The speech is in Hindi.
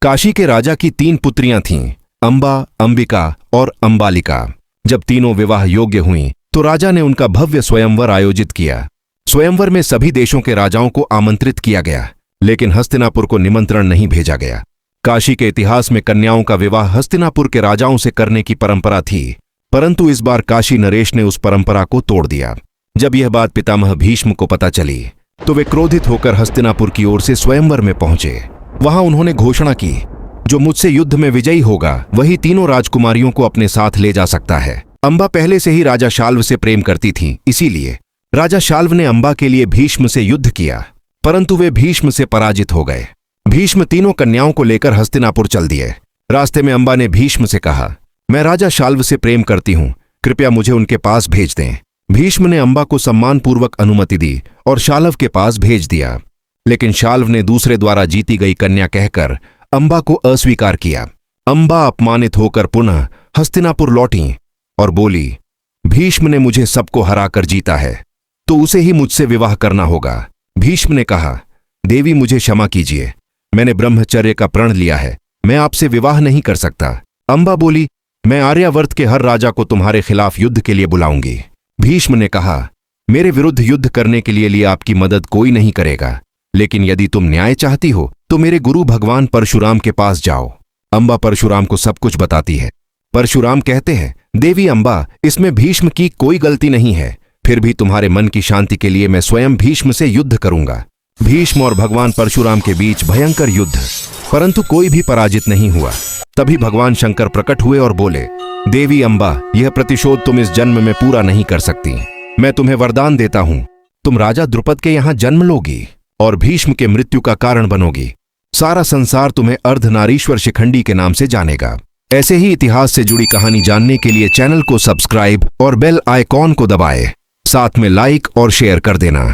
काशी के राजा की 3 पुत्रियां थीं, अंबा, अंबिका और अंबालिका। जब तीनों विवाह योग्य हुईं तो राजा ने उनका भव्य स्वयंवर आयोजित किया। स्वयंवर में सभी देशों के राजाओं को आमंत्रित किया गया, लेकिन हस्तिनापुर को निमंत्रण नहीं भेजा गया। काशी के इतिहास में कन्याओं का विवाह हस्तिनापुर के राजाओं से करने की परंपरा थी, परंतु इस बार काशी नरेश ने उस परंपरा को तोड़ दिया। जब यह बात पितामह भीष्म को पता चली तो वे क्रोधित होकर हस्तिनापुर की ओर से स्वयंवर में पहुंचे। वहां उन्होंने घोषणा की, जो मुझसे युद्ध में विजयी होगा वही तीनों राजकुमारियों को अपने साथ ले जा सकता है। अंबा पहले से ही राजा शाल्व से प्रेम करती थी, इसीलिए राजा शाल्व ने अंबा के लिए भीष्म से युद्ध किया, परंतु वे भीष्म से पराजित हो गए। भीष्म तीनों कन्याओं को लेकर हस्तिनापुर चल दिए। रास्ते में अंबा ने भीष्म से कहा, मैं राजा शाल्व से प्रेम करती हूं, कृपया मुझे उनके पास भेज दें। भीष्म ने अंबा को सम्मानपूर्वक अनुमति दी और शाल्व के पास भेज दिया, लेकिन शाल्व ने दूसरे द्वारा जीती गई कन्या कहकर अंबा को अस्वीकार किया। अंबा अपमानित होकर पुनः हस्तिनापुर लौटी और बोली, भीष्म ने मुझे सबको हराकर जीता है, तो उसे ही मुझसे विवाह करना होगा। भीष्म ने कहा, देवी मुझे क्षमा कीजिए, मैंने ब्रह्मचर्य का प्रण लिया है, मैं आपसे विवाह नहीं कर सकता। अंबा बोली, मैं आर्यावर्त के हर राजा को तुम्हारे खिलाफ युद्ध के लिए बुलाऊंगी। भीष्म ने कहा, मेरे विरुद्ध युद्ध करने के लिए आपकी मदद कोई नहीं करेगा, लेकिन यदि तुम न्याय चाहती हो तो मेरे गुरु भगवान परशुराम के पास जाओ। अंबा परशुराम को सब कुछ बताती है। परशुराम कहते हैं, देवी अंबा, इसमें भीष्म की कोई गलती नहीं है, फिर भी तुम्हारे मन की शांति के लिए मैं स्वयं भीष्म से युद्ध करूंगा। भीष्म और भगवान परशुराम के बीच भयंकर युद्ध, परंतु कोई भी पराजित नहीं हुआ। तभी भगवान शंकर प्रकट हुए और बोले, देवी अंबा, यह प्रतिशोध तुम इस जन्म में पूरा नहीं कर सकती। मैं तुम्हें वरदान देता हूं, तुम राजा द्रुपद के यहां जन्म लोगी और भीष्म के मृत्यु का कारण बनोगी। सारा संसार तुम्हें अर्धनारीश्वर शिखंडी के नाम से जानेगा। ऐसे ही इतिहास से जुड़ी कहानी जानने के लिए चैनल को सब्सक्राइब और बेल आइकॉन को दबाएं। साथ में लाइक और शेयर कर देना।